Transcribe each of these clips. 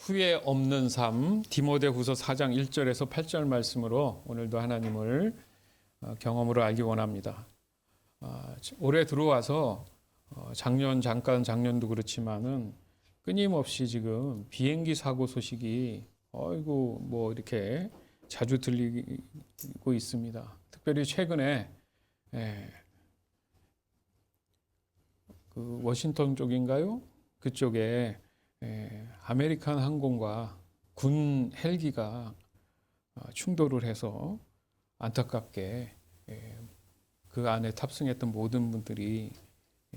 후회 없는 삶, 디모데후서 4장 1절에서 8절 말씀으로 오늘도 하나님을 경험으로 알기 원합니다. 올해 들어와서 작년도 그렇지만은 끊임없이 지금 비행기 사고 소식이 이렇게 자주 들리고 있습니다. 특별히 최근에 그 워싱턴 쪽인가요? 그쪽에 아메리칸 항공과 군 헬기가 충돌을 해서 안타깝게 그 안에 탑승했던 모든 분들이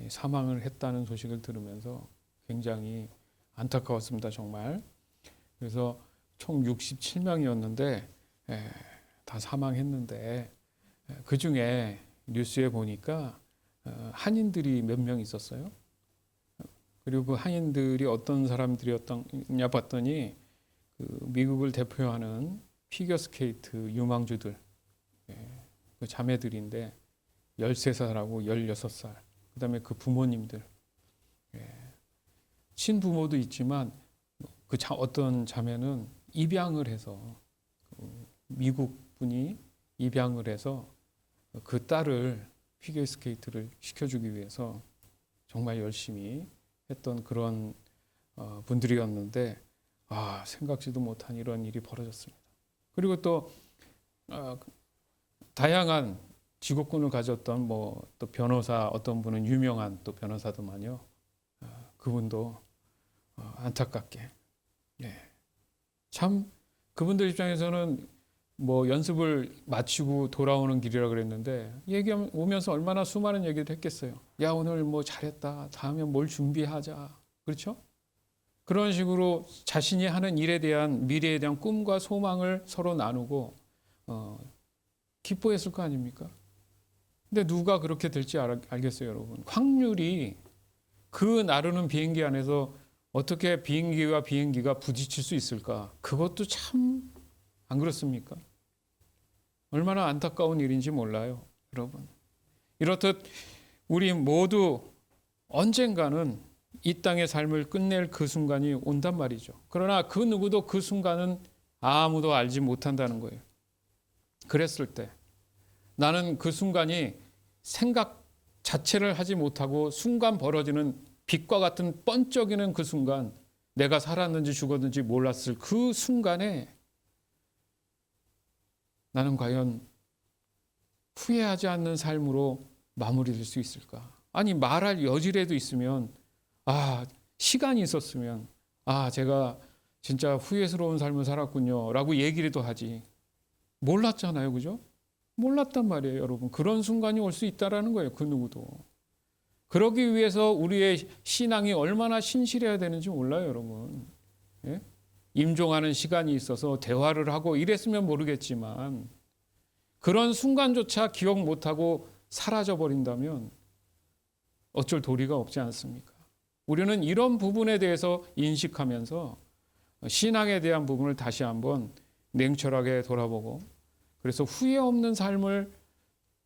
사망을 했다는 소식을 들으면서 굉장히 안타까웠습니다. 정말. 그래서 총 67명이었는데 다 사망했는데 그 중에 뉴스에 보니까 한인들이 몇 명 있었어요. 그리고 그 한인들이 어떤 사람들이었냐 봤더니 그 미국을 대표하는 피겨스케이트 유망주들, 그 자매들인데 13살하고 16살, 그 다음에 그 부모님들, 친부모도 있지만 그 어떤 자매는 입양을 해서 미국 분이 입양을 해서 그 딸을 피겨스케이트를 시켜주기 위해서 정말 열심히 했던 그런 분들이었는데 생각지도 못한 이런 일이 벌어졌습니다. 그리고 또 다양한 직업군을 가졌던 또 변호사, 어떤 분은 유명한 또 변호사도만요. 그분도 안타깝게 참 그분들 입장에서는 연습을 마치고 돌아오는 길이라 그랬는데 오면서 얼마나 수많은 얘기를 했겠어요. 야, 오늘 잘했다. 다음에 뭘 준비하자. 그렇죠? 그런 식으로 자신이 하는 일에 대한 미래에 대한 꿈과 소망을 서로 나누고 기뻐했을 거 아닙니까? 근데 누가 그렇게 될지 알겠어요, 여러분. 확률이 그 나르는 비행기 안에서 어떻게 비행기와 비행기가 부딪힐 수 있을까? 그것도 참 안 그렇습니까? 얼마나 안타까운 일인지 몰라요, 여러분. 이렇듯 우리 모두 언젠가는 이 땅의 삶을 끝낼 그 순간이 온단 말이죠. 그러나 그 누구도 그 순간은 아무도 알지 못한다는 거예요. 그랬을 때 나는 그 순간이 생각 자체를 하지 못하고 순간 벌어지는 빛과 같은 번쩍이는 그 순간, 내가 살았는지 죽었는지 몰랐을 그 순간에 나는 과연 후회하지 않는 삶으로 마무리될 수 있을까? 아니, 말할 여지라도 있으면, 시간이 있었으면, 제가 진짜 후회스러운 삶을 살았군요 라고 얘기라도 하지. 몰랐잖아요, 그죠? 몰랐단 말이에요, 여러분. 그런 순간이 올 수 있다라는 거예요, 그 누구도. 그러기 위해서 우리의 신앙이 얼마나 신실해야 되는지 몰라요, 여러분. 임종하는 시간이 있어서 대화를 하고 이랬으면 모르겠지만 그런 순간조차 기억 못하고 사라져버린다면 어쩔 도리가 없지 않습니까? 우리는 이런 부분에 대해서 인식하면서 신앙에 대한 부분을 다시 한번 냉철하게 돌아보고, 그래서 후회 없는 삶을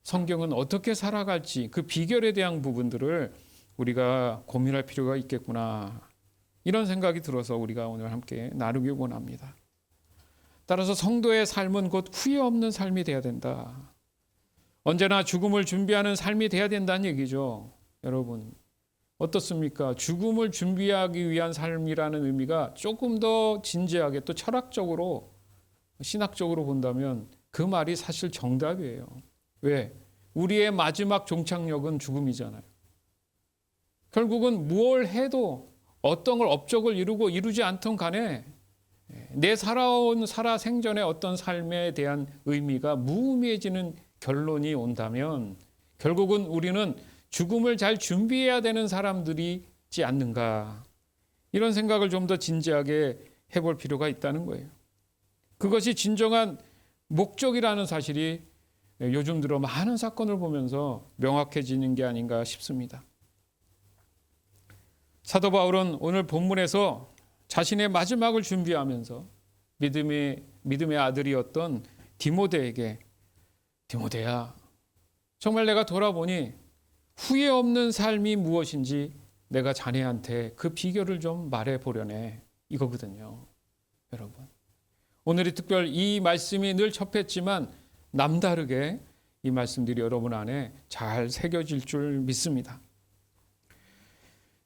성경은 어떻게 살아갈지 그 비결에 대한 부분들을 우리가 고민할 필요가 있겠구나, 이런 생각이 들어서 우리가 오늘 함께 나누기 원합니다. 따라서 성도의 삶은 곧 후회 없는 삶이 돼야 된다. 언제나 죽음을 준비하는 삶이 돼야 된다는 얘기죠. 여러분, 어떻습니까? 죽음을 준비하기 위한 삶이라는 의미가 조금 더 진지하게 또 철학적으로, 신학적으로 본다면 그 말이 사실 정답이에요. 왜? 우리의 마지막 종착역은 죽음이잖아요. 결국은 무엇을 해도 어떤 걸 업적을 이루고 이루지 않던 간에 내 살아온 살아생전의 어떤 삶에 대한 의미가 무의미해지는 결론이 온다면 결국은 우리는 죽음을 잘 준비해야 되는 사람들이지 않는가, 이런 생각을 좀 더 진지하게 해볼 필요가 있다는 거예요. 그것이 진정한 목적이라는 사실이 요즘 들어 많은 사건을 보면서 명확해지는 게 아닌가 싶습니다. 사도 바울은 오늘 본문에서 자신의 마지막을 준비하면서 믿음의 아들이었던 디모데에게, 디모데야, 정말 내가 돌아보니 후회 없는 삶이 무엇인지 내가 자네한테 그 비결을 좀 말해보려네, 이거거든요. 여러분. 오늘이 특별 이 말씀이 늘 접했지만 남다르게 이 말씀들이 여러분 안에 잘 새겨질 줄 믿습니다.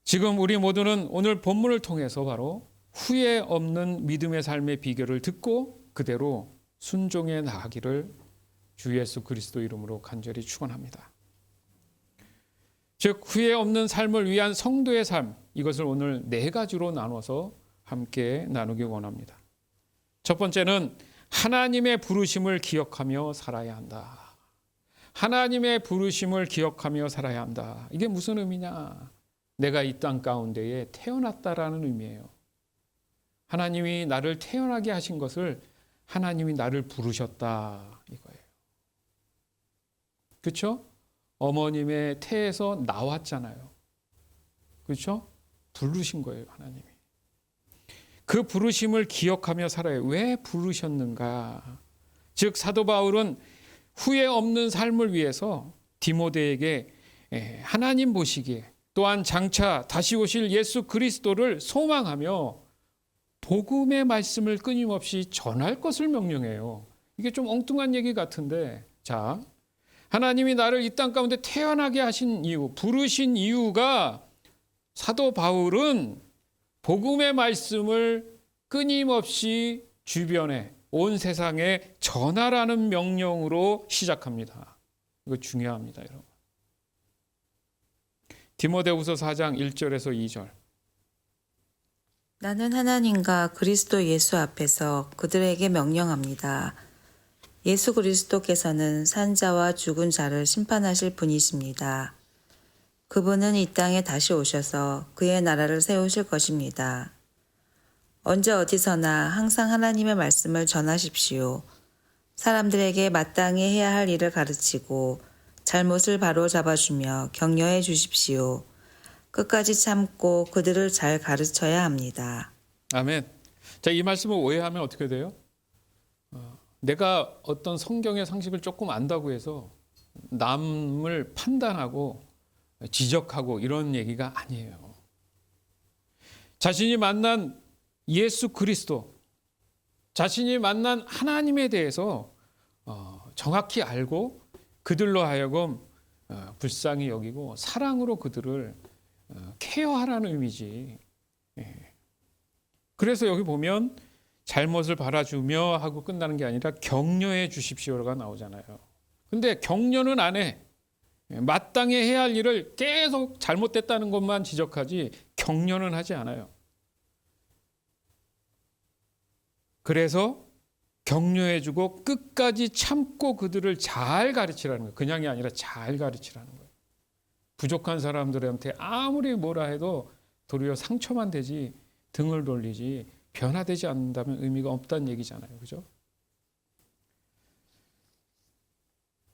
지금 우리 모두는 오늘 본문을 통해서 바로 후회 없는 믿음의 삶의 비결을 듣고 그대로 순종해 나가기를 주 예수 그리스도 이름으로 간절히 축원합니다. 즉 후회 없는 삶을 위한 성도의 삶, 이것을 오늘 4가지로 나눠서 함께 나누기 원합니다. 첫 번째는 하나님의 부르심을 기억하며 살아야 한다. 하나님의 부르심을 기억하며 살아야 한다. 이게 무슨 의미냐? 내가 이 땅 가운데에 태어났다라는 의미예요. 하나님이 나를 태어나게 하신 것을 하나님이 나를 부르셨다 이거예요. 그렇죠? 어머님의 태에서 나왔잖아요. 그렇죠? 부르신 거예요, 하나님이. 그 부르심을 기억하며 살아요. 왜 부르셨는가? 즉 사도 바울은 후회 없는 삶을 위해서 디모데에게 하나님 보시기에 또한 장차 다시 오실 예수 그리스도를 소망하며 복음의 말씀을 끊임없이 전할 것을 명령해요. 이게 좀 엉뚱한 얘기 같은데, 자, 하나님이 나를 이 땅 가운데 태어나게 하신 이유, 부르신 이유가 사도 바울은 복음의 말씀을 끊임없이 주변에 온 세상에 전하라는 명령으로 시작합니다. 이거 중요합니다, 여러분. 디모데후서 4장 1절에서 2절. 나는 하나님과 그리스도 예수 앞에서 그들에게 명령합니다. 예수 그리스도께서는 산 자와 죽은 자를 심판하실 분이십니다. 그분은 이 땅에 다시 오셔서 그의 나라를 세우실 것입니다. 언제 어디서나 항상 하나님의 말씀을 전하십시오. 사람들에게 마땅히 해야 할 일을 가르치고 잘못을 바로 잡아주며 격려해 주십시오. 끝까지 참고 그들을 잘 가르쳐야 합니다. 아멘. 자, 이 말씀을 오해하면 어떻게 돼요? 내가 어떤 성경의 상식을 조금 안다고 해서 남을 판단하고 지적하고 이런 얘기가 아니에요. 자신이 만난 예수 그리스도, 자신이 만난 하나님에 대해서 정확히 알고 그들로 하여금 불쌍히 여기고 사랑으로 그들을 케어하라는 의미지. 그래서 여기 보면 잘못을 바라주며 하고 끝나는 게 아니라 격려해 주십시오가 나오잖아요. 근데 격려는 안 해. 마땅히 해야 할 일을 계속 잘못됐다는 것만 지적하지 격려는 하지 않아요. 그래서 격려해주고 끝까지 참고 그들을 잘 가르치라는 거예요. 그냥이 아니라 잘 가르치라는 거예요. 부족한 사람들한테 아무리 뭐라 해도 도리어 상처만 되지 등을 돌리지 변화되지 않는다면 의미가 없다는 얘기잖아요. 그죠?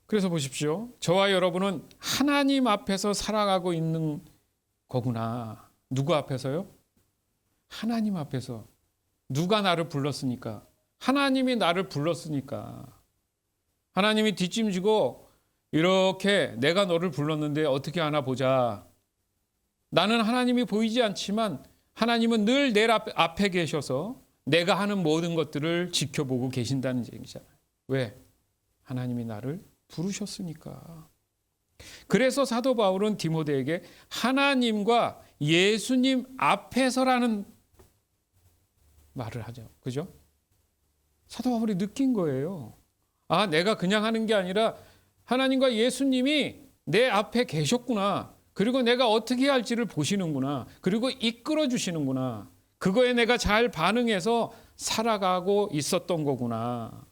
그래서 보십시오. 저와 여러분은 하나님 앞에서 살아가고 있는 거구나. 누구 앞에서요? 하나님 앞에서. 누가 나를 불렀으니까? 하나님이 나를 불렀으니까. 하나님이 뒷짐지고 이렇게 내가 너를 불렀는데 어떻게 하나 보자. 나는 하나님이 보이지 않지만 하나님은 늘 내 앞에 계셔서 내가 하는 모든 것들을 지켜보고 계신다는 얘기잖아요. 왜? 하나님이 나를 부르셨으니까. 그래서 사도 바울은 디모데에게 하나님과 예수님 앞에서라는 말을 하죠. 그죠? 사도 바울이 느낀 거예요. 아, 내가 그냥 하는 게 아니라 하나님과 예수님이 내 앞에 계셨구나. 그리고 내가 어떻게 해야 할지를 보시는구나. 그리고 이끌어 주시는구나. 그거에 내가 잘 반응해서 살아가고 있었던 거구나.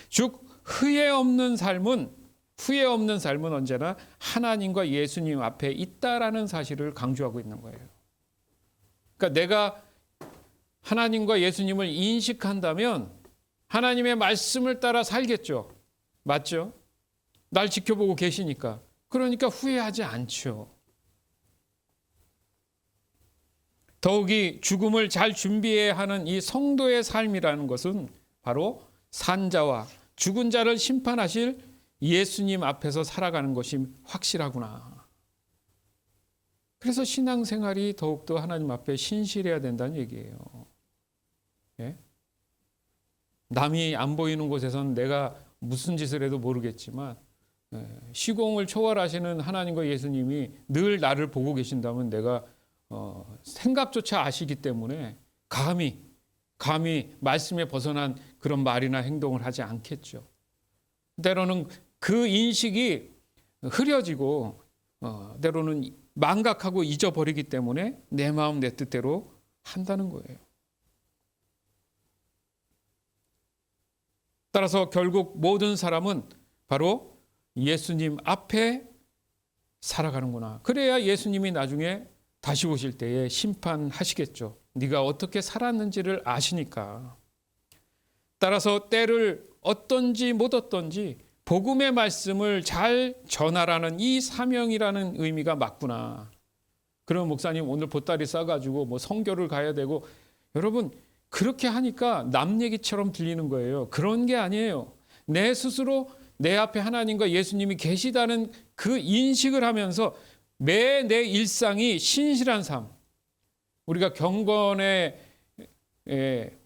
즉 후회 없는 삶은 언제나 하나님과 예수님 앞에 있다라는 사실을 강조하고 있는 거예요. 그러니까 내가 하나님과 예수님을 인식한다면 하나님의 말씀을 따라 살겠죠. 맞죠? 날 지켜보고 계시니까. 그러니까 후회하지 않죠. 더욱이 죽음을 잘 준비해야 하는 이 성도의 삶이라는 것은 바로 산자와 죽은 자를 심판하실 예수님 앞에서 살아가는 것이 확실하구나. 그래서 신앙생활이 더욱더 하나님 앞에 신실해야 된다는 얘기예요. 예? 남이 안 보이는 곳에서는 내가 무슨 짓을 해도 모르겠지만 시공을 초월하시는 하나님과 예수님이 늘 나를 보고 계신다면 내가 생각조차 아시기 때문에 감히 말씀에 벗어난 그런 말이나 행동을 하지 않겠죠. 때로는 그 인식이 흐려지고 때로는 망각하고 잊어버리기 때문에 내 마음 내 뜻대로 한다는 거예요. 따라서 결국 모든 사람은 바로 예수님 앞에 살아가는구나. 그래야 예수님이 나중에 다시 오실 때에 심판하시겠죠. 네가 어떻게 살았는지를 아시니까. 따라서 때를 어떤지 못 어떤지 복음의 말씀을 잘 전하라는 이 사명이라는 의미가 맞구나. 그럼 목사님 오늘 보따리 싸가지고 뭐 선교를 가야 되고, 여러분 그렇게 하니까 남 얘기처럼 들리는 거예요. 그런 게 아니에요. 내 스스로 내 앞에 하나님과 예수님이 계시다는 그 인식을 하면서 매 내 일상이 신실한 삶, 우리가 경건의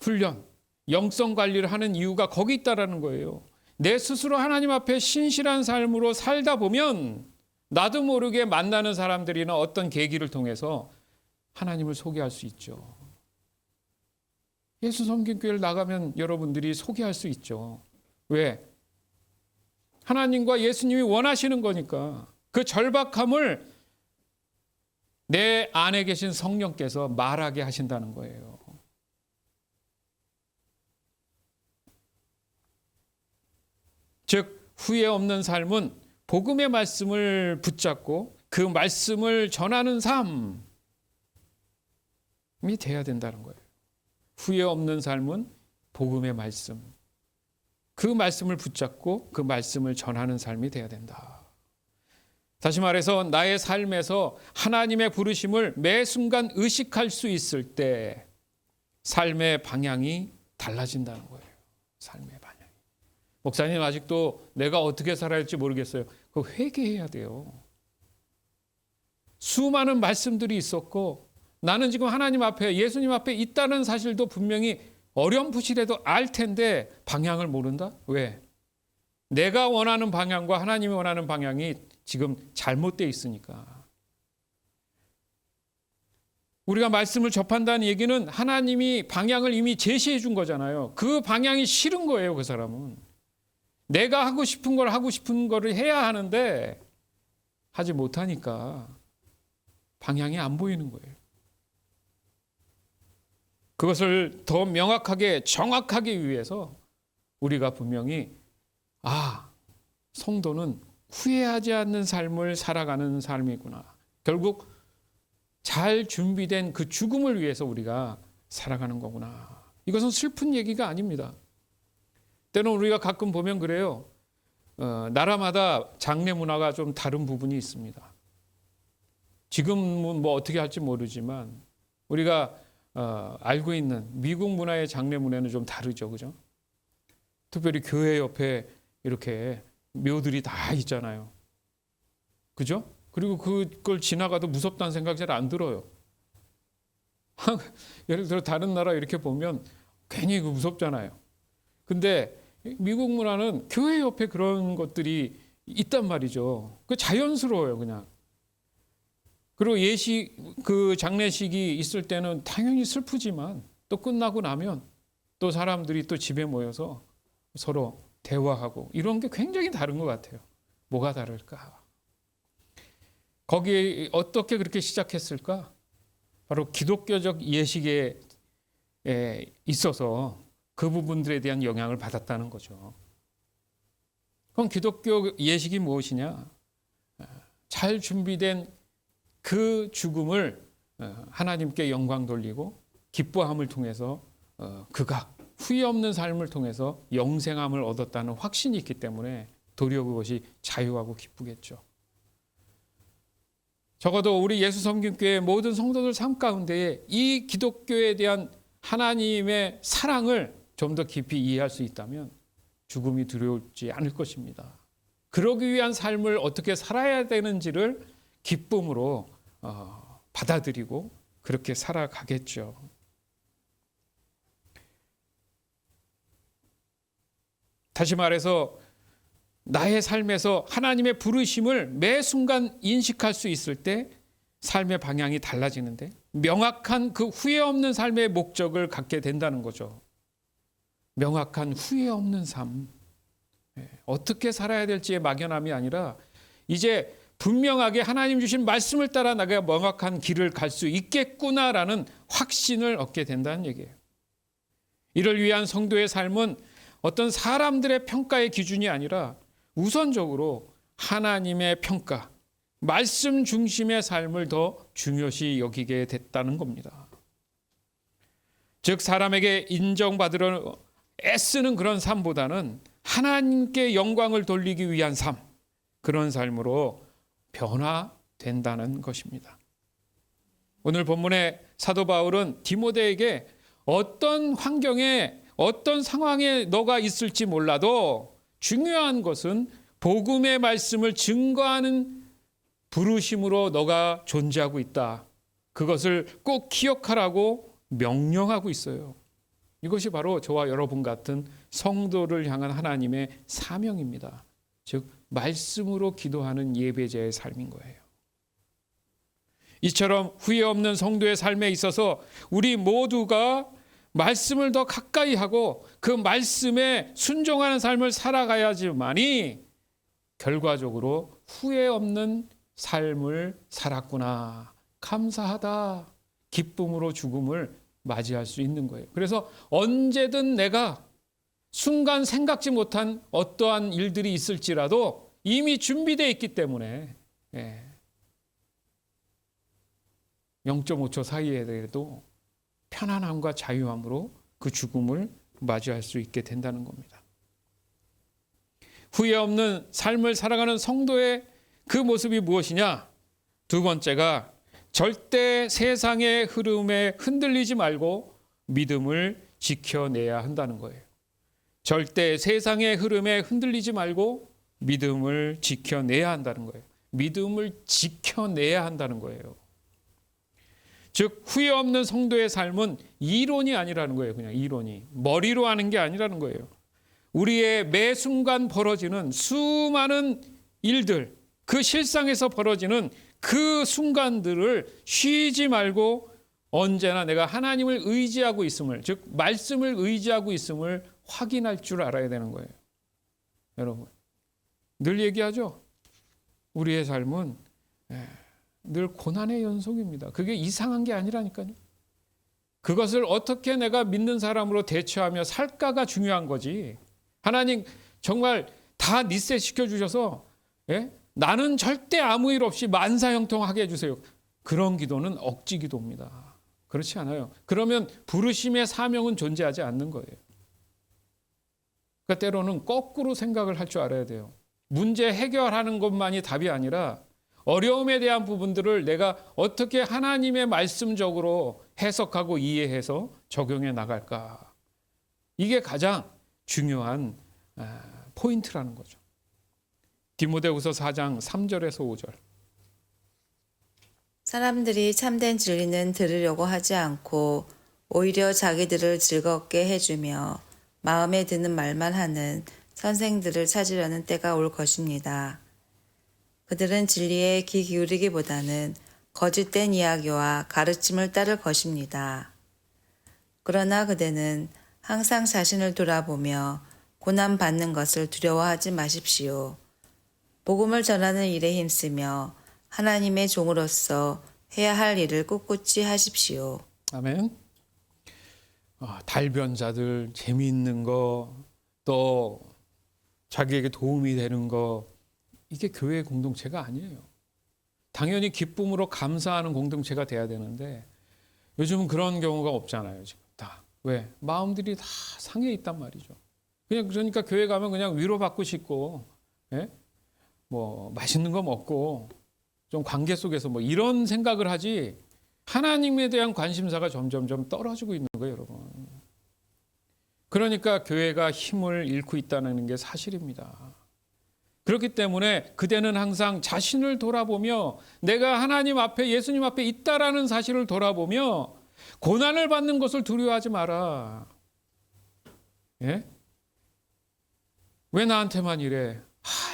훈련, 영성 관리를 하는 이유가 거기 있다라는 거예요. 내 스스로 하나님 앞에 신실한 삶으로 살다 보면 나도 모르게 만나는 사람들이나 어떤 계기를 통해서 하나님을 소개할 수 있죠. 예수 섬김교회를 나가면 여러분들이 소개할 수 있죠. 왜? 하나님과 예수님이 원하시는 거니까. 그 절박함을 내 안에 계신 성령께서 말하게 하신다는 거예요. 즉 후회 없는 삶은 복음의 말씀을 붙잡고 그 말씀을 전하는 삶이 돼야 된다는 거예요. 후회 없는 삶은 복음의 말씀, 그 말씀을 붙잡고 그 말씀을 전하는 삶이 돼야 된다. 다시 말해서 나의 삶에서 하나님의 부르심을 매 순간 의식할 수 있을 때 삶의 방향이 달라진다는 거예요. 삶의 방향이. 목사님 아직도 내가 어떻게 살아야 할지 모르겠어요. 그거 회개해야 돼요. 수많은 말씀들이 있었고 나는 지금 하나님 앞에 예수님 앞에 있다는 사실도 분명히 어렴풋이라도 알 텐데 방향을 모른다? 왜? 내가 원하는 방향과 하나님이 원하는 방향이 지금 잘못되어 있으니까. 우리가 말씀을 접한다는 얘기는 하나님이 방향을 이미 제시해 준 거잖아요. 그 방향이 싫은 거예요, 그 사람은. 내가 하고 싶은 걸 하고 싶은 거를 해야 하는데 하지 못하니까 방향이 안 보이는 거예요. 그것을 더 명확하게 정확하게 위해서 우리가 분명히 성도는 후회하지 않는 삶을 살아가는 삶이구나. 결국 잘 준비된 그 죽음을 위해서 우리가 살아가는 거구나. 이것은 슬픈 얘기가 아닙니다. 때는 우리가 가끔 보면 그래요. 나라마다 장례 문화가 좀 다른 부분이 있습니다. 지금은 뭐 어떻게 할지 모르지만 우리가 알고 있는 미국 문화의 장례 문화는 좀 다르죠, 그죠? 특별히 교회 옆에 이렇게 묘들이 다 있잖아요, 그죠? 그리고 그걸 지나가도 무섭다는 생각 잘 안 들어요. 예를 들어 다른 나라 이렇게 보면 괜히 무섭잖아요. 근데 미국 문화는 교회 옆에 그런 것들이 있단 말이죠. 그 자연스러워요, 그냥. 그리고 그 장례식이 있을 때는 당연히 슬프지만 또 끝나고 나면 또 사람들이 또 집에 모여서 서로 대화하고 이런 게 굉장히 다른 것 같아요. 뭐가 다를까? 거기에 어떻게 그렇게 시작했을까? 바로 기독교적 예식에 있어서 그 부분들에 대한 영향을 받았다는 거죠. 그럼 기독교 예식이 무엇이냐? 잘 준비된 그 죽음을 하나님께 영광 돌리고 기뻐함을 통해서 그가 후회 없는 삶을 통해서 영생함을 얻었다는 확신이 있기 때문에 도리어 그것이 자유하고 기쁘겠죠. 적어도 우리 예수 섬김교회 모든 성도들 삶 가운데에 이 기독교에 대한 하나님의 사랑을 좀 더 깊이 이해할 수 있다면 죽음이 두려울지 않을 것입니다. 그러기 위한 삶을 어떻게 살아야 되는지를 기쁨으로 받아들이고 그렇게 살아가겠죠. 다시 말해서 나의 삶에서 하나님의 부르심을 매 순간 인식할 수 있을 때 삶의 방향이 달라지는데, 명확한 그 후회 없는 삶의 목적을 갖게 된다는 거죠. 명확한 후회 없는 삶. 어떻게 살아야 될지의 막연함이 아니라 이제 분명하게 하나님 주신 말씀을 따라 나가 명확한 길을 갈 수 있겠구나라는 확신을 얻게 된다는 얘기예요. 이를 위한 성도의 삶은 어떤 사람들의 평가의 기준이 아니라 우선적으로 하나님의 평가, 말씀 중심의 삶을 더 중요시 여기게 됐다는 겁니다. 즉 사람에게 인정받으려 애쓰는 그런 삶보다는 하나님께 영광을 돌리기 위한 삶, 그런 삶으로 변화된다는 것입니다. 오늘 본문의 사도 바울은 디모데에게 어떤 환경에 어떤 상황에 너가 있을지 몰라도 중요한 것은 복음의 말씀을 증거하는 부르심으로 너가 존재하고 있다. 그것을 꼭 기억하라고 명령하고 있어요. 이것이 바로 저와 여러분 같은 성도를 향한 하나님의 사명입니다. 즉 말씀으로 기도하는 예배자의 삶인 거예요. 이처럼 후회 없는 성도의 삶에 있어서 우리 모두가 말씀을 더 가까이 하고 그 말씀에 순종하는 삶을 살아가야지만이 결과적으로 후회 없는 삶을 살았구나, 감사하다, 기쁨으로 죽음을 맞이할 수 있는 거예요. 그래서 언제든 내가 순간 생각지 못한 어떠한 일들이 있을지라도 이미 준비되어 있기 때문에 0.5초 사이에도 편안함과 자유함으로 그 죽음을 맞이할 수 있게 된다는 겁니다. 후회 없는 삶을 살아가는 성도의 그 모습이 무엇이냐? 두 번째가 절대 세상의 흐름에 흔들리지 말고 믿음을 지켜내야 한다는 거예요. 절대 세상의 흐름에 흔들리지 말고 믿음을 지켜내야 한다는 거예요. 믿음을 지켜내야 한다는 거예요. 즉 후회 없는 성도의 삶은 이론이 아니라는 거예요. 그냥 이론이. 머리로 하는 게 아니라는 거예요. 우리의 매 순간 벌어지는 수많은 일들, 그 실상에서 벌어지는 그 순간들을 쉬지 말고 언제나 내가 하나님을 의지하고 있음을, 즉 말씀을 의지하고 있음을 확인할 줄 알아야 되는 거예요. 여러분, 늘 얘기하죠. 우리의 삶은 늘 고난의 연속입니다. 그게 이상한 게 아니라니까요. 그것을 어떻게 내가 믿는 사람으로 대처하며 살까가 중요한 거지. 하나님 정말 다 리셋 시켜주셔서 나는 절대 아무 일 없이 만사형통하게 해주세요. 그런 기도는 억지 기도입니다. 그렇지 않아요. 그러면 부르심의 사명은 존재하지 않는 거예요. 그러니까 때로는 거꾸로 생각을 할 줄 알아야 돼요. 문제 해결하는 것만이 답이 아니라 어려움에 대한 부분들을 내가 어떻게 하나님의 말씀적으로 해석하고 이해해서 적용해 나갈까. 이게 가장 중요한 포인트라는 거죠. 디모데후서 4장 3절에서 5절. 사람들이 참된 진리는 들으려고 하지 않고 오히려 자기들을 즐겁게 해주며 마음에 드는 말만 하는 선생들을 찾으려는 때가 올 것입니다. 그들은 진리에 귀 기울이기보다는 거짓된 이야기와 가르침을 따를 것입니다. 그러나 그대는 항상 자신을 돌아보며 고난받는 것을 두려워하지 마십시오. 복음을 전하는 일에 힘쓰며 하나님의 종으로서 해야 할 일을 꿋꿋이 하십시오. 아멘. 달변자들 재미있는 거, 또 자기에게 도움이 되는 거, 이게 교회의 공동체가 아니에요. 당연히 기쁨으로 감사하는 공동체가 돼야 되는데 요즘은 그런 경우가 없잖아요. 지금 다. 왜? 마음들이 다 상해 있단 말이죠. 그러니까 교회 가면 그냥 위로받고 싶고, 뭐 맛있는 거 먹고 좀 관계 속에서 뭐 이런 생각을 하지, 하나님에 대한 관심사가 점점점 떨어지고 있는 거예요, 여러분. 그러니까 교회가 힘을 잃고 있다는 게 사실입니다. 그렇기 때문에 그대는 항상 자신을 돌아보며 내가 하나님 앞에, 예수님 앞에 있다라는 사실을 돌아보며 고난을 받는 것을 두려워하지 마라. 왜 나한테만 이래?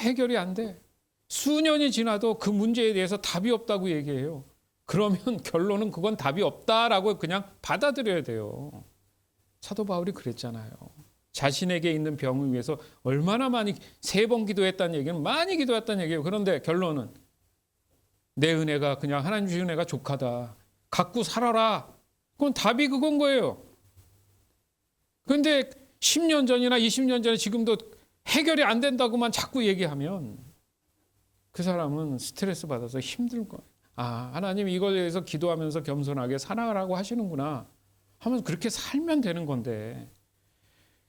해결이 안 돼. 수년이 지나도 그 문제에 대해서 답이 없다고 얘기해요. 그러면 결론은 그건 답이 없다라고 그냥 받아들여야 돼요. 사도 바울이 그랬잖아요. 자신에게 있는 병을 위해서 얼마나 많이 3번 기도했다는 얘기는 많이 기도했다는 얘기예요. 그런데 결론은 내 은혜가 그냥 하나님 주신 은혜가 족하다. 갖고 살아라. 그건 답이 그건 거예요. 그런데 10년 전이나 20년 전에 지금도 해결이 안 된다고만 자꾸 얘기하면 그 사람은 스트레스 받아서 힘들 거예요. 하나님 이거에 대해서 기도하면서 겸손하게 살아가라고 하시는구나 하면서 그렇게 살면 되는 건데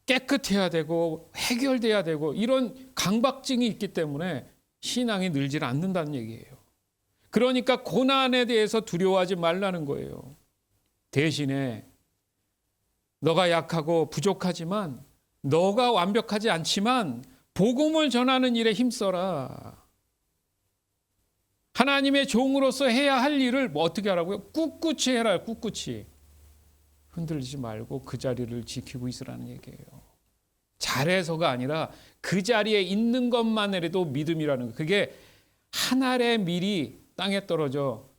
깨끗해야 되고 해결돼야 되고 이런 강박증이 있기 때문에 신앙이 늘질 않는다는 얘기예요. 그러니까 고난에 대해서 두려워하지 말라는 거예요. 대신에 너가 약하고 부족하지만 너가 완벽하지 않지만 복음을 전하는 일에 힘써라. 하나님의 종으로서 해야 할 일을 어떻게 하라고요? 꿋꿋이 해라. 꿋꿋이. 흔들리지 말고 그 자리를 지키고 있으라는 얘기예요. 잘해서가 아니라 그 자리에 있는 것만으로도 믿음이라는 거예요. 그게 한 알의 밀이 땅에 떨어져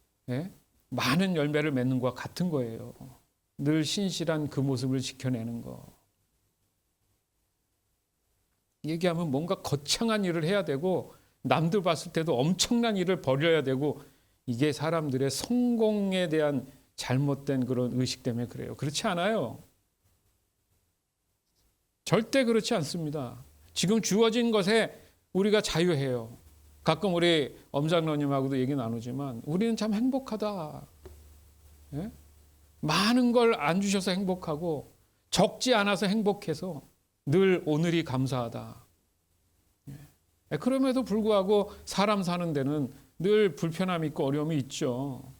많은 열매를 맺는 것과 같은 거예요. 늘 신실한 그 모습을 지켜내는 거. 얘기하면 뭔가 거창한 일을 해야 되고 남들 봤을 때도 엄청난 일을 벌여야 되고 이게 사람들의 성공에 대한 잘못된 그런 의식 때문에 그래요. 그렇지 않아요. 절대 그렇지 않습니다. 지금 주어진 것에 우리가 자유해요. 가끔 우리 엄장로님하고도 얘기 나누지만 우리는 참 행복하다. 많은 걸 안 주셔서 행복하고 적지 않아서 행복해서 늘 오늘이 감사하다. 그럼에도 불구하고 사람 사는 데는 늘 불편함이 있고 어려움이 있죠.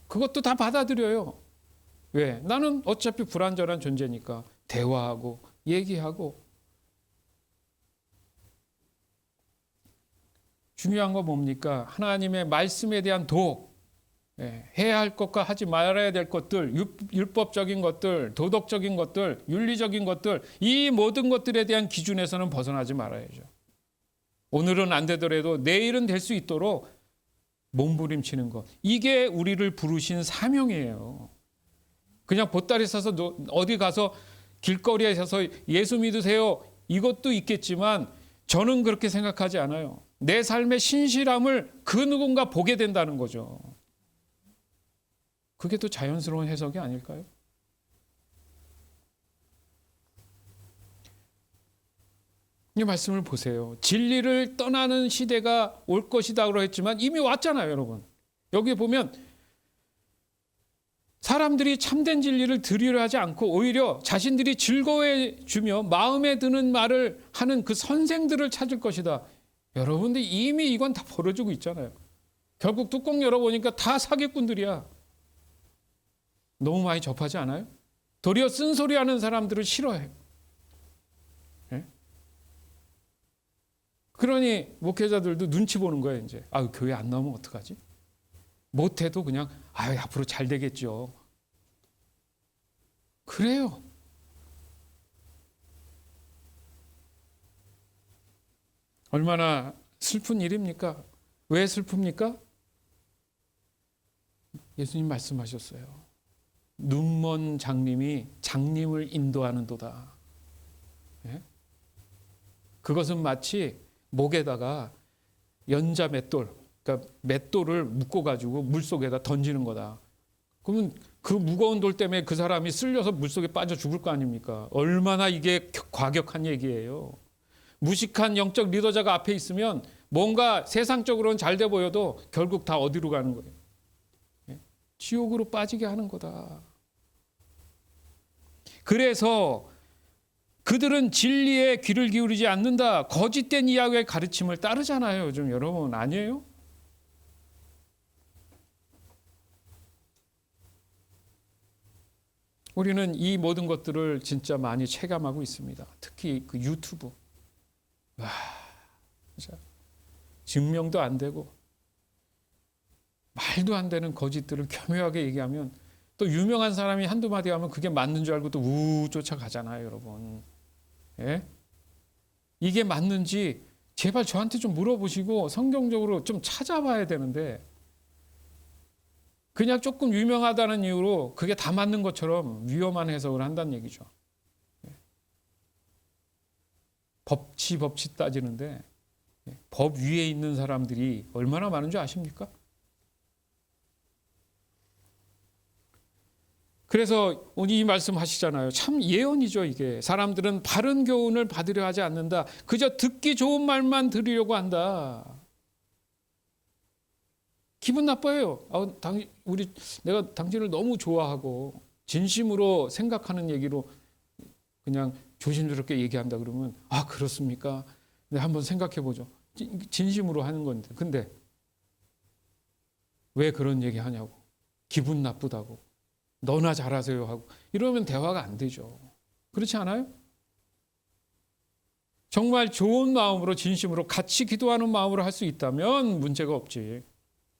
그것도 다 받아들여요. 왜? 나는 어차피 불완전한 존재니까 대화하고 얘기하고. 중요한 건 뭡니까? 하나님의 말씀에 대한 도업. 해야 할 것과 하지 말아야 될 것들, 율법적인 것들, 도덕적인 것들, 윤리적인 것들, 이 모든 것들에 대한 기준에서는 벗어나지 말아야죠. 오늘은 안 되더라도 내일은 될 수 있도록 몸부림치는 것. 이게 우리를 부르신 사명이에요. 그냥 보따리 싸서 어디 가서 길거리에 서서 예수 믿으세요. 이것도 있겠지만 저는 그렇게 생각하지 않아요. 내 삶의 신실함을 그 누군가 보게 된다는 거죠. 그게 또 자연스러운 해석이 아닐까요? 이 말씀을 보세요. 진리를 떠나는 시대가 올 것이라고 했지만 이미 왔잖아요, 여러분. 여기 보면 사람들이 참된 진리를 들으려 하지 않고 오히려 자신들이 즐거워해 주며 마음에 드는 말을 하는 그 선생들을 찾을 것이다. 여러분들 이미 이건 다 벌어지고 있잖아요. 결국 뚜껑 열어보니까 다 사기꾼들이야. 너무 많이 접하지 않아요? 도리어 쓴소리하는 사람들을 싫어해요. 그러니 목회자들도 눈치 보는 거예요. 이제 교회 안 나오면 어떡하지? 못해도 그냥 앞으로 잘 되겠죠. 그래요. 얼마나 슬픈 일입니까? 왜 슬픕니까? 예수님 말씀하셨어요. 눈먼 장님이 장님을 인도하는도다. 그것은 마치 목에다가 연자 맷돌, 그러니까 맷돌을 묶어가지고 물속에다 던지는 거다. 그러면 그 무거운 돌 때문에 그 사람이 쓸려서 물속에 빠져 죽을 거 아닙니까? 얼마나 이게 과격한 얘기예요. 무식한 영적 리더자가 앞에 있으면 뭔가 세상적으로는 잘 돼 보여도 결국 다 어디로 가는 거예요? 지옥으로 빠지게 하는 거다. 그래서 그들은 진리에 귀를 기울이지 않는다. 거짓된 이야기의 가르침을 따르잖아요. 요즘 여러분 아니에요? 우리는 이 모든 것들을 진짜 많이 체감하고 있습니다. 특히 그 유튜브. 진짜 증명도 안 되고 말도 안 되는 거짓들을 교묘하게 얘기하면 또 유명한 사람이 한두 마디 하면 그게 맞는 줄 알고 또 쫓아가잖아요, 여러분. 이게 맞는지 제발 저한테 좀 물어보시고 성경적으로 좀 찾아봐야 되는데 그냥 조금 유명하다는 이유로 그게 다 맞는 것처럼 위험한 해석을 한다는 얘기죠. 법치 따지는데 법 위에 있는 사람들이 얼마나 많은 줄 아십니까? 그래서 오늘 이 말씀 하시잖아요. 참 예언이죠, 이게. 사람들은 바른 교훈을 받으려 하지 않는다. 그저 듣기 좋은 말만 들으려고 한다. 기분 나빠요. 내가 당신을 너무 좋아하고 진심으로 생각하는 얘기로 그냥 조심스럽게 얘기한다 그러면 그렇습니까? 네, 한번 생각해 보죠. 진심으로 하는 건데. 근데 왜 그런 얘기 하냐고. 기분 나쁘다고. 너나 잘하세요 하고 이러면 대화가 안 되죠. 그렇지 않아요? 정말 좋은 마음으로 진심으로 같이 기도하는 마음으로 할 수 있다면 문제가 없지.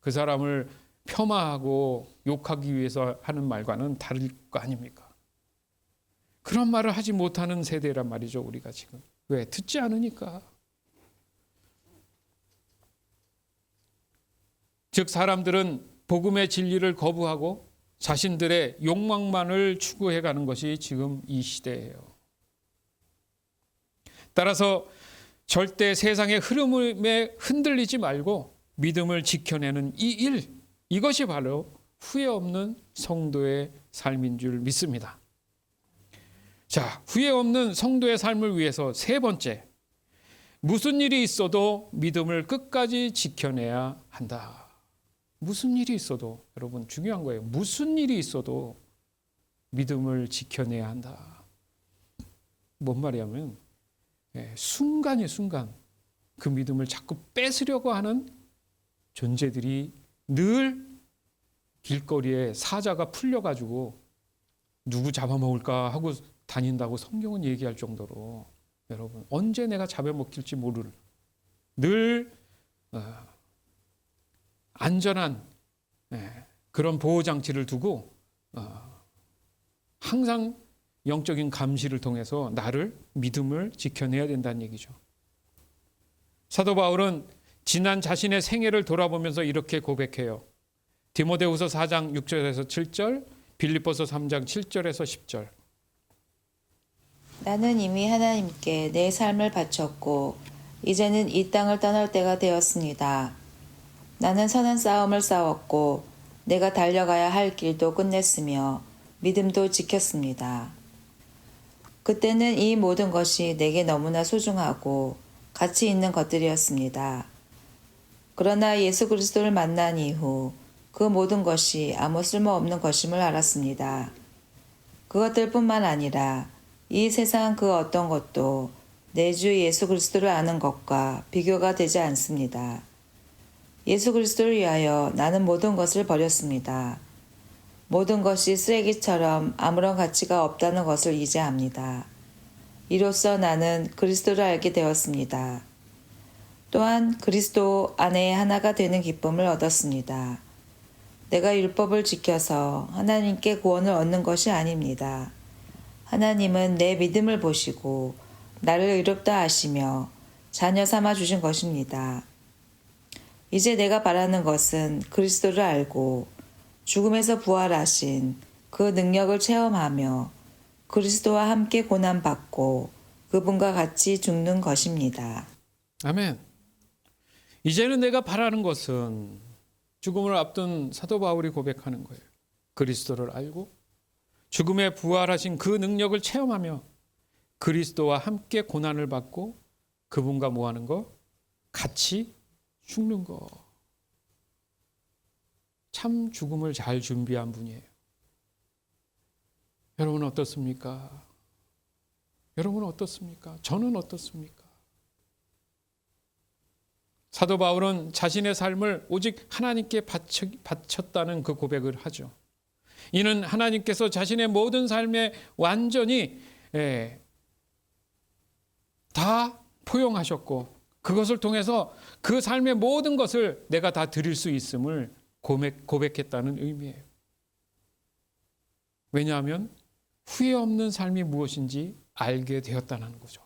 그 사람을 폄하하고 욕하기 위해서 하는 말과는 다를 거 아닙니까? 그런 말을 하지 못하는 세대란 말이죠, 우리가 지금. 왜? 듣지 않으니까. 즉 사람들은 복음의 진리를 거부하고 자신들의 욕망만을 추구해 가는 것이 지금 이 시대예요. 따라서 절대 세상의 흐름에 흔들리지 말고 믿음을 지켜내는 이 일, 이것이 바로 후회 없는 성도의 삶인 줄 믿습니다. 자, 후회 없는 성도의 삶을 위해서 세 번째, 무슨 일이 있어도 믿음을 끝까지 지켜내야 한다. 무슨 일이 있어도, 여러분 중요한 거예요. 무슨 일이 있어도 믿음을 지켜내야 한다. 뭔 말이냐면 순간이 순간 그 믿음을 자꾸 뺏으려고 하는 존재들이 늘 길거리에 사자가 풀려가지고 누구 잡아먹을까 하고 다닌다고 성경은 얘기할 정도로 여러분 언제 내가 잡아먹힐지 모를 늘 안전한 그런 보호장치를 두고 항상 영적인 감시를 통해서 나를 믿음을 지켜내야 된다는 얘기죠. 사도 바울은 지난 자신의 생애를 돌아보면서 이렇게 고백해요. 디모데후서 4장 6절에서 7절, 빌립보서 3장 7절에서 10절. 나는 이미 하나님께 내 삶을 바쳤고 이제는 이 땅을 떠날 때가 되었습니다. 나는 선한 싸움을 싸웠고 내가 달려가야 할 길도 끝냈으며 믿음도 지켰습니다. 그때는 이 모든 것이 내게 너무나 소중하고 가치 있는 것들이었습니다. 그러나 예수 그리스도를 만난 이후 그 모든 것이 아무 쓸모없는 것임을 알았습니다. 그것들뿐만 아니라 이 세상 그 어떤 것도 내 주 예수 그리스도를 아는 것과 비교가 되지 않습니다. 예수 그리스도를 위하여 나는 모든 것을 버렸습니다. 모든 것이 쓰레기처럼 아무런 가치가 없다는 것을 이제 압니다. 이로써 나는 그리스도를 알게 되었습니다. 또한 그리스도 안에 하나가 되는 기쁨을 얻었습니다. 내가 율법을 지켜서 하나님께 구원을 얻는 것이 아닙니다. 하나님은 내 믿음을 보시고 나를 의롭다 하시며 자녀 삼아 주신 것입니다. 이제 내가 바라는 것은 그리스도를 알고 죽음에서 부활하신 그 능력을 체험하며 그리스도와 함께 고난받고 그분과 같이 죽는 것입니다. 아멘. 이제는 내가 바라는 것은 죽음을 앞둔 사도 바울이 고백하는 거예요. 그리스도를 알고 죽음에 부활하신 그 능력을 체험하며 그리스도와 함께 고난을 받고 그분과 뭐 하는 거? 같이 죽는 거. 참 죽음을 잘 준비한 분이에요. 여러분 어떻습니까? 여러분 어떻습니까? 저는 어떻습니까? 사도 바울은 자신의 삶을 오직 하나님께 바쳤다는 그 고백을 하죠. 이는 하나님께서 자신의 모든 삶에 완전히 다 포용하셨고 그것을 통해서 그 삶의 모든 것을 내가 다 드릴 수 있음을 고백했다는 의미예요. 왜냐하면 후회 없는 삶이 무엇인지 알게 되었다는 거죠.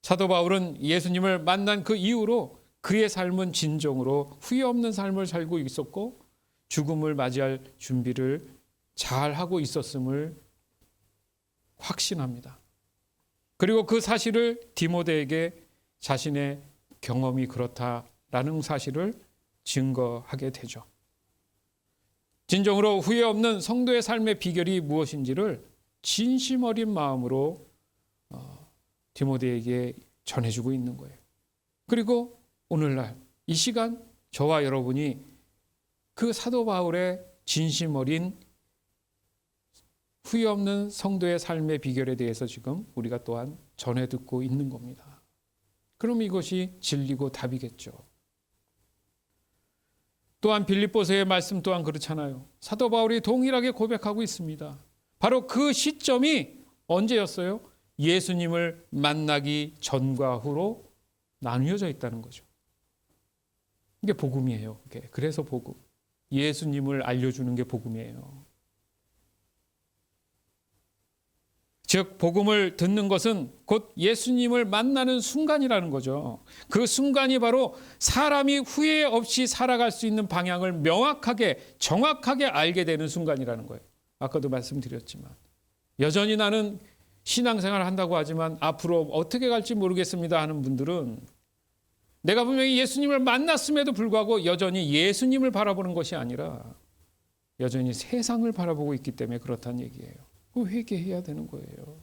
사도 바울은 예수님을 만난 그 이후로 그의 삶은 진정으로 후회 없는 삶을 살고 있었고 죽음을 맞이할 준비를 잘 하고 있었음을 확신합니다. 그리고 그 사실을 디모데에게 자신의 경험이 그렇다라는 사실을 증거하게 되죠. 진정으로 후회 없는 성도의 삶의 비결이 무엇인지를 진심 어린 마음으로 디모데에게 전해주고 있는 거예요. 그리고 오늘날 이 시간 저와 여러분이 그 사도 바울의 진심 어린 후회 없는 성도의 삶의 비결에 대해서 지금 우리가 또한 전해 듣고 있는 겁니다. 그럼 이것이 진리고 답이겠죠. 또한 빌립보서의 말씀 또한 그렇잖아요. 사도 바울이 동일하게 고백하고 있습니다. 바로 그 시점이 언제였어요? 예수님을 만나기 전과 후로 나뉘어져 있다는 거죠. 이게 복음이에요. 그래서 복음. 예수님을 알려주는 게 복음이에요. 즉 복음을 듣는 것은 곧 예수님을 만나는 순간이라는 거죠. 그 순간이 바로 사람이 후회 없이 살아갈 수 있는 방향을 명확하게 정확하게 알게 되는 순간이라는 거예요. 아까도 말씀드렸지만 여전히 나는 신앙생활을 한다고 하지만 앞으로 어떻게 갈지 모르겠습니다 하는 분들은 내가 분명히 예수님을 만났음에도 불구하고 여전히 예수님을 바라보는 것이 아니라 여전히 세상을 바라보고 있기 때문에 그렇다는 얘기예요. 회개해야 되는 거예요.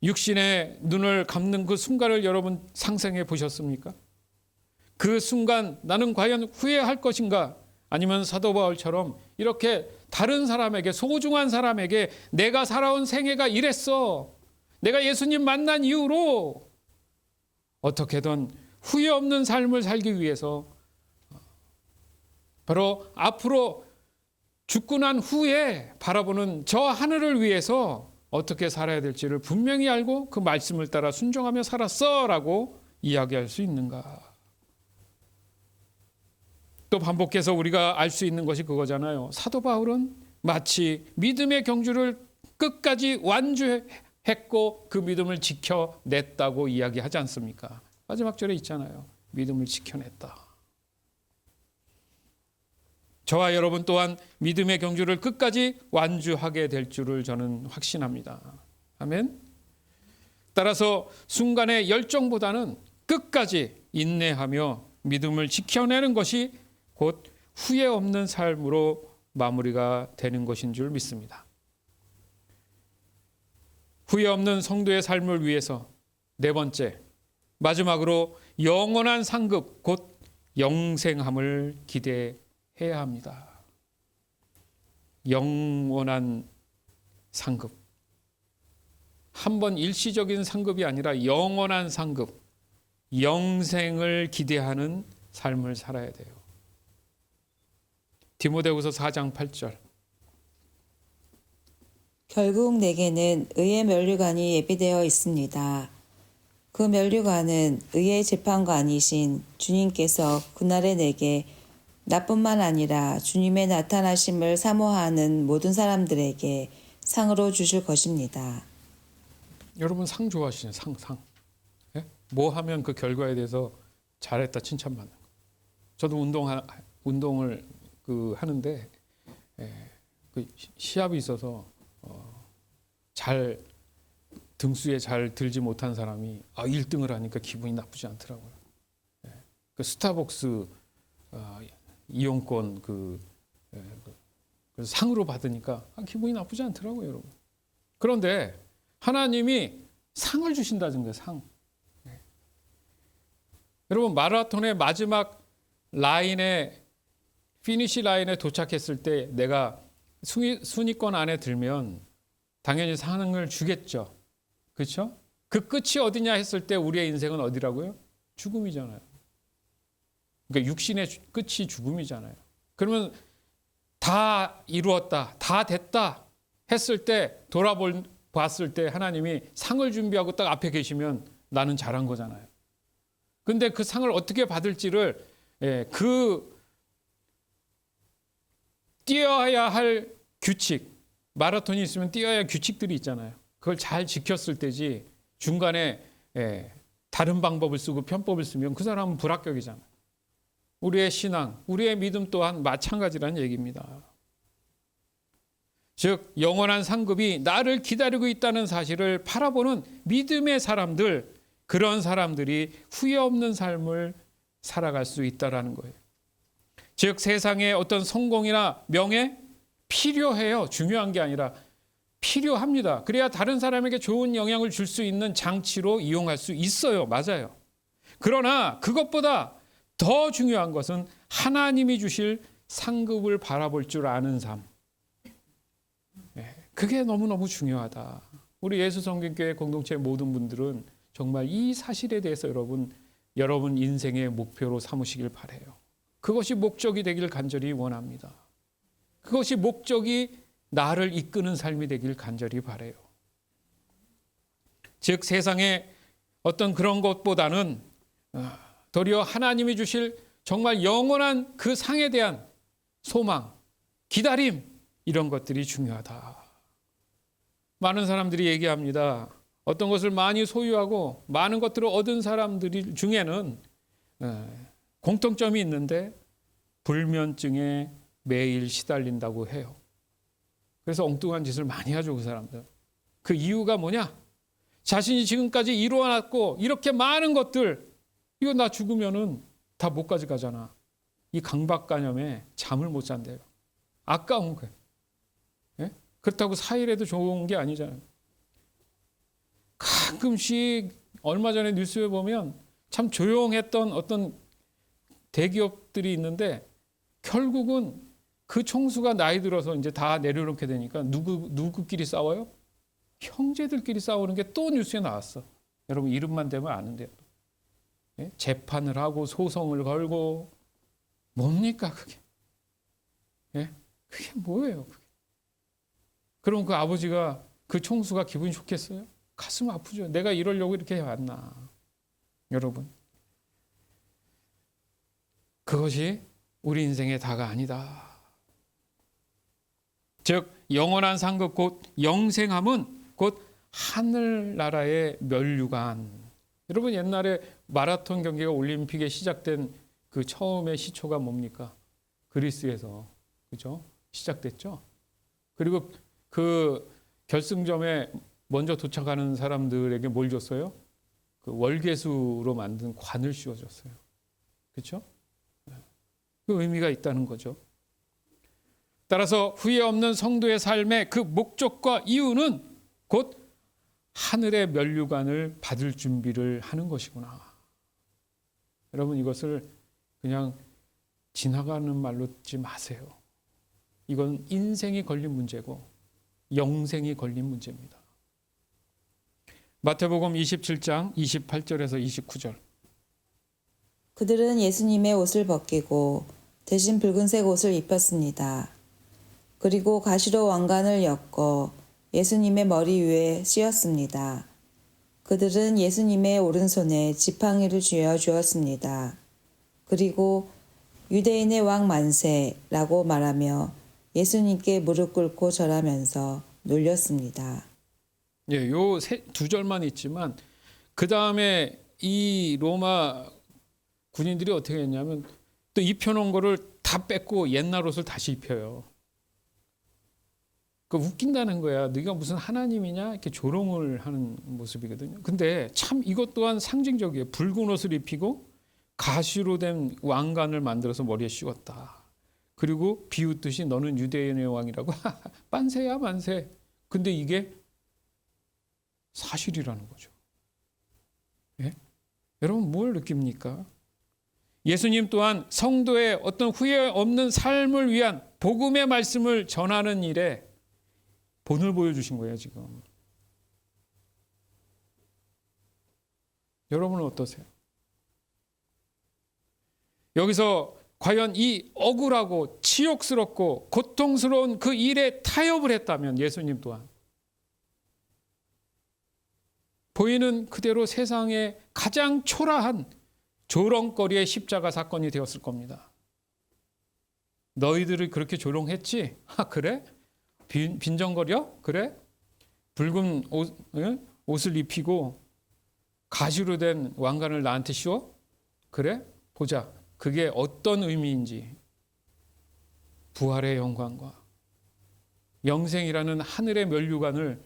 육신의 눈을 감는 그 순간을 여러분 상상해 보셨습니까? 그 순간 나는 과연 후회할 것인가? 아니면 사도 바울처럼 이렇게 다른 사람에게 소중한 사람에게 내가 살아온 생애가 이랬어. 내가 예수님 만난 이후로 어떻게든 후회 없는 삶을 살기 위해서 바로 앞으로 죽고 난 후에 바라보는 저 하늘을 위해서 어떻게 살아야 될지를 분명히 알고 그 말씀을 따라 순종하며 살았어라고 이야기할 수 있는가? 또 반복해서 우리가 알 수 있는 것이 그거잖아요. 사도 바울은 마치 믿음의 경주를 끝까지 완주했고 그 믿음을 지켜냈다고 이야기하지 않습니까? 마지막 절에 있잖아요. 믿음을 지켜냈다. 저와 여러분 또한 믿음의 경주를 끝까지 완주하게 될 줄을 저는 확신합니다. 아멘. 따라서 순간의 열정보다는 끝까지 인내하며 믿음을 지켜내는 것이 곧 후회 없는 삶으로 마무리가 되는 것인 줄 믿습니다. 후회 없는 성도의 삶을 위해서 네 번째, 마지막으로 영원한 상급 곧 영생함을 기대해야 합니다. 영원한 상급. 한번 일시적인 상급이 아니라 영원한 상급, 영생을 기대하는 삶을 살아야 돼요. 디모데후서 4장 8절. 결국 내게는 의의 면류관이 예비되어 있습니다. 그 면류관은 의의 재판관이신 주님께서 그날에 내게 나뿐만 아니라 주님의 나타나심을 사모하는 모든 사람들에게 상으로 주실 것입니다. 여러분 상 좋아하시는 상. 예? 뭐 하면 그 결과에 대해서 잘했다 칭찬받는 거. 저도 운동을 하는데 그 시합이 있어서 잘 등수에 잘 들지 못한 사람이 1등을 하니까 기분이 나쁘지 않더라고요. 그 스타벅스 이용권 그 상으로 받으니까 기분이 나쁘지 않더라고요, 여러분. 그런데 하나님이 상을 주신다는 상. 여러분 마라톤의 마지막 라인에 피니시 라인에 도착했을 때 내가 순위권 안에 들면 당연히 상을 주겠죠. 그렇죠? 그 끝이 어디냐 했을 때 우리의 인생은 어디라고요? 죽음이잖아요. 그러니까 육신의 끝이 죽음이잖아요. 그러면 다 이루었다, 다 됐다 했을 때 돌아봤을 때 하나님이 상을 준비하고 딱 앞에 계시면 나는 잘한 거잖아요. 근데 그 상을 어떻게 받을지를 뛰어야 할 규칙, 마라톤이 있으면 뛰어야 규칙들이 있잖아요. 그걸 잘 지켰을 때지 중간에 다른 방법을 쓰고 편법을 쓰면 그 사람은 불합격이잖아요. 우리의 신앙, 우리의 믿음 또한 마찬가지라는 얘기입니다. 즉 영원한 상급이 나를 기다리고 있다는 사실을 바라보는 믿음의 사람들, 그런 사람들이 후회 없는 삶을 살아갈 수 있다는 거예요. 즉 세상에 어떤 성공이나 명예 필요해요. 중요한 게 아니라 필요합니다. 그래야 다른 사람에게 좋은 영향을 줄 수 있는 장치로 이용할 수 있어요. 맞아요. 그러나 그것보다 더 중요한 것은 하나님이 주실 상급을 바라볼 줄 아는 삶. 그게 너무너무 중요하다. 우리 예수성경교회 공동체 모든 분들은 정말 이 사실에 대해서 여러분 인생의 목표로 삼으시길 바라요. 그것이 목적이 되길 간절히 원합니다. 그것이 목적이 나를 이끄는 삶이 되길 간절히 바라요. 즉 세상의 어떤 그런 것보다는 도리어 하나님이 주실 정말 영원한 그 상에 대한 소망, 기다림, 이런 것들이 중요하다. 많은 사람들이 얘기합니다. 어떤 것을 많이 소유하고 많은 것들을 얻은 사람들 중에는 공통점이 있는데 불면증에 매일 시달린다고 해요. 그래서 엉뚱한 짓을 많이 하죠, 그 사람들. 그 이유가 뭐냐? 자신이 지금까지 이루어놨고 이렇게 많은 것들, 이거 나 죽으면은 다 못 가져가잖아. 이 강박관념에 잠을 못 잔대요. 아까운 거예요. 예? 그렇다고 사일에도 좋은 게 아니잖아요. 가끔씩 얼마 전에 뉴스에 보면 참 조용했던 어떤 대기업들이 있는데 결국은 그 총수가 나이 들어서 이제 다 내려놓게 되니까 누구끼리 싸워요? 형제들끼리 싸우는 게 또 뉴스에 나왔어. 여러분 이름만 대면 아는데요. 예? 재판을 하고 소송을 걸고 뭡니까 그게? 예? 그게 뭐예요? 그게? 그럼 그 아버지가 그 총수가 기분이 좋겠어요? 가슴 아프죠. 내가 이러려고 이렇게 해왔나. 여러분 그것이 우리 인생의 다가 아니다. 즉 영원한 상급 곧 영생함은 곧 하늘나라의 면류관. 여러분 옛날에 마라톤 경기가 올림픽에 시작된 그 처음의 시초가 뭡니까? 그리스에서 그죠? 시작됐죠. 그리고 그 결승점에 먼저 도착하는 사람들에게 뭘 줬어요? 그 월계수로 만든 관을 씌워줬어요. 그렇죠? 그 의미가 있다는 거죠. 따라서 후회 없는 성도의 삶의 그 목적과 이유는 곧 하늘의 면류관을 받을 준비를 하는 것이구나. 여러분 이것을 그냥 지나가는 말로 듣지 마세요. 이건 인생이 걸린 문제고 영생이 걸린 문제입니다. 마태복음 27장 28절에서 29절. 그들은 예수님의 옷을 벗기고 대신 붉은색 옷을 입혔습니다. 그리고 가시로 왕관을 엮어 예수님의 머리 위에 씌웠습니다. 그들은 예수님의 오른손에 지팡이를 쥐어 주었습니다. 그리고 유대인의 왕 만세라고 말하며 예수님께 무릎 꿇고 절하면서 놀렸습니다. 예, 요 두 절만 있지만 그 다음에 이 로마 군인들이 어떻게 했냐면 또 입혀놓은 거를 다 뺏고 옛날 옷을 다시 입혀요. 그 웃긴다는 거야. 네가 무슨 하나님이냐? 이렇게 조롱을 하는 모습이거든요. 근데 참 이것 또한 상징적이에요. 붉은 옷을 입히고 가시로 된 왕관을 만들어서 머리에 씌웠다. 그리고 비웃듯이 너는 유대인의 왕이라고 만세야 만세. 근데 이게 사실이라는 거죠. 예? 여러분 뭘 느낍니까? 예수님 또한 성도의 어떤 후회 없는 삶을 위한 복음의 말씀을 전하는 일에 본을 보여주신 거예요, 지금. 여러분은 어떠세요? 여기서 과연 이 억울하고 치욕스럽고 고통스러운 그 일에 타협을 했다면 예수님 또한 보이는 그대로 세상에 가장 초라한 조롱거리의 십자가 사건이 되었을 겁니다. 너희들이 그렇게 조롱했지? 아, 그래? 빈정거려? 그래? 붉은 옷을 입히고 가시로 된 왕관을 나한테 씌워? 그래? 보자. 그게 어떤 의미인지. 부활의 영광과 영생이라는 하늘의 면류관을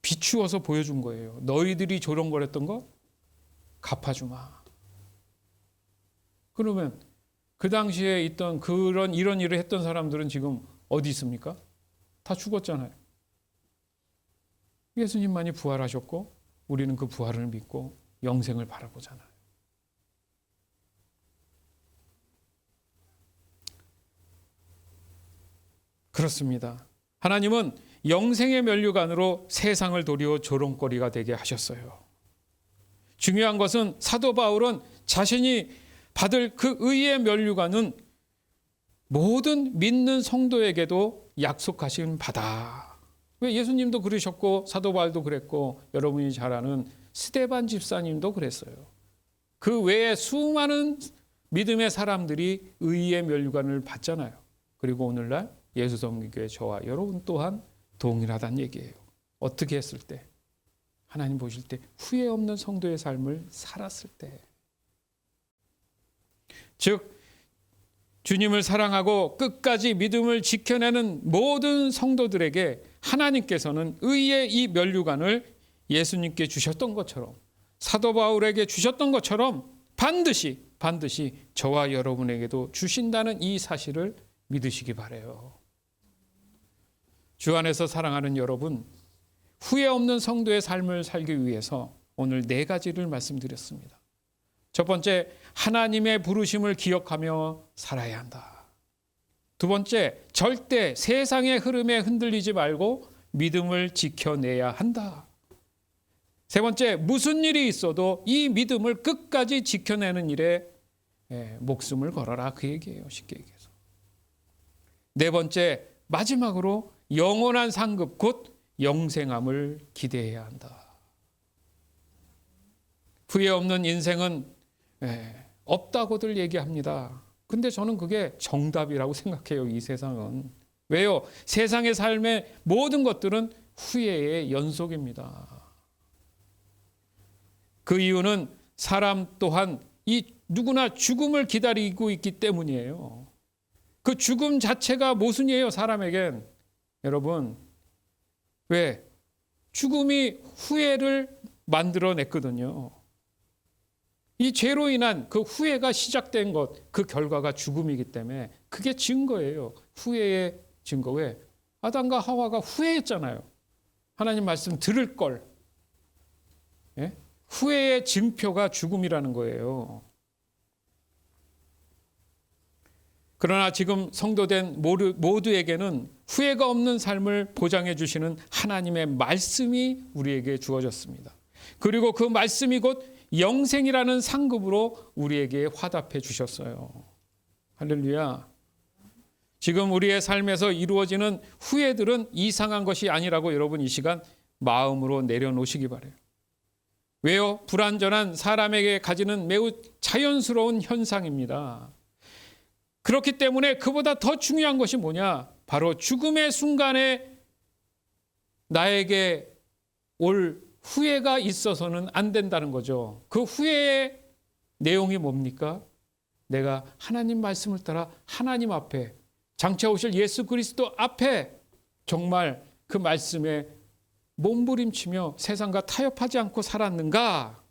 비추어서 보여준 거예요. 너희들이 조롱거렸던 거 갚아주마. 그러면 그 당시에 있던 이런 일을 했던 사람들은 지금 어디 있습니까? 다 죽었잖아요. 예수님만이 부활하셨고 우리는 그 부활을 믿고 영생을 바라보잖아요. 그렇습니다. 하나님은 영생의 면류관으로 세상을 도리어 조롱거리가 되게 하셨어요. 중요한 것은 사도 바울은 자신이 받을 그 의의 면류관은 모든 믿는 성도에게도 약속하신 바다. 왜 예수님도 그러셨고 사도 바울도 그랬고 여러분이 잘 아는 스데반 집사님도 그랬어요. 그 외에 수많은 믿음의 사람들이 의의 면류관을 받잖아요. 그리고 오늘날 예수성교회 저와 여러분 또한 동일하다는 얘기예요. 어떻게 했을 때? 하나님 보실 때 후회 없는 성도의 삶을 살았을 때. 즉 주님을 사랑하고 끝까지 믿음을 지켜내는 모든 성도들에게 하나님께서는 의의 이 면류관을 예수님께 주셨던 것처럼 사도 바울에게 주셨던 것처럼 반드시 저와 여러분에게도 주신다는 이 사실을 믿으시기 바라요. 주 안에서 사랑하는 여러분, 후회 없는 성도의 삶을 살기 위해서 오늘 4가지를 말씀드렸습니다. 첫 번째, 하나님의 부르심을 기억하며 살아야 한다. 두 번째, 절대 세상의 흐름에 흔들리지 말고 믿음을 지켜내야 한다. 세 번째, 무슨 일이 있어도 이 믿음을 끝까지 지켜내는 일에 목숨을 걸어라. 그 얘기예요. 쉽게 얘기해서. 네 번째, 마지막으로 영원한 상급 곧 영생함을 기대해야 한다. 후회 없는 인생은 없다고들 얘기합니다. 근데 저는 그게 정답이라고 생각해요. 이 세상은. 왜요? 세상의 삶의 모든 것들은 후회의 연속입니다. 그 이유는 사람 또한 이 누구나 죽음을 기다리고 있기 때문이에요. 그 죽음 자체가 모순이에요. 사람에겐. 여러분, 왜? 죽음이 후회를 만들어냈거든요. 이 죄로 인한 그 후회가 시작된 것, 그 결과가 죽음이기 때문에 그게 증거예요. 후회의 증거. 왜? 아담과 하와가 후회했잖아요. 하나님 말씀 들을 걸. 예? 후회의 증표가 죽음이라는 거예요. 그러나 지금 성도된 모두에게는 후회가 없는 삶을 보장해 주시는 하나님의 말씀이 우리에게 주어졌습니다. 그리고 그 말씀이 곧 영생이라는 상급으로 우리에게 화답해 주셨어요. 할렐루야. 지금 우리의 삶에서 이루어지는 후회들은 이상한 것이 아니라고 여러분 이 시간 마음으로 내려놓으시기 바라요. 왜요? 불완전한 사람에게 가지는 매우 자연스러운 현상입니다. 그렇기 때문에 그보다 더 중요한 것이 뭐냐? 바로 죽음의 순간에 나에게 올 후회가 있어서는 안 된다는 거죠. 그 후회의 내용이 뭡니까? 내가 하나님 말씀을 따라 하나님 앞에 장차 오실 예수 그리스도 앞에 정말 그 말씀에 몸부림치며 세상과 타협하지 않고 살았는가?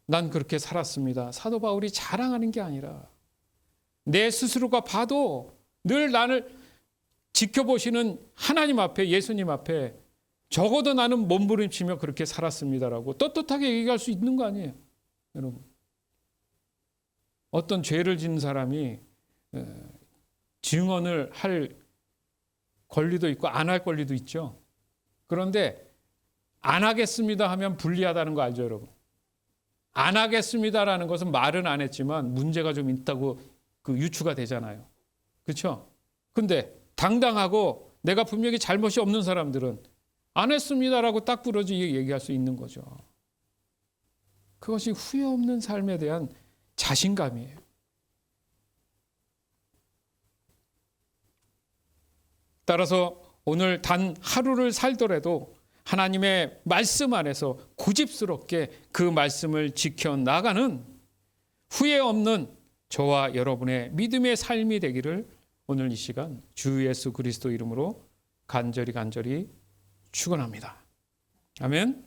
난 그렇게 살았습니다. 사도 바울이 자랑하는 게 아니라 내 스스로가 봐도 늘 나를 지켜보시는 하나님 앞에, 예수님 앞에 적어도 나는 몸부림치며 그렇게 살았습니다라고 떳떳하게 얘기할 수 있는 거 아니에요, 여러분. 어떤 죄를 지은 사람이 증언을 할 권리도 있고 안 할 권리도 있죠. 그런데 안 하겠습니다 하면 불리하다는 거 알죠, 여러분? 안 하겠습니다라는 것은 말은 안 했지만 문제가 좀 있다고 그 유추가 되잖아요. 그렇죠? 근데 당당하고 내가 분명히 잘못이 없는 사람들은 안 했습니다라고 딱 부러지 얘기할 수 있는 거죠. 그것이 후회 없는 삶에 대한 자신감이에요. 따라서 오늘 단 하루를 살더라도 하나님의 말씀 안에서 고집스럽게 그 말씀을 지켜나가는 후회 없는 저와 여러분의 믿음의 삶이 되기를 오늘 이 시간 주 예수 그리스도 이름으로 간절히 축원합니다. 아멘.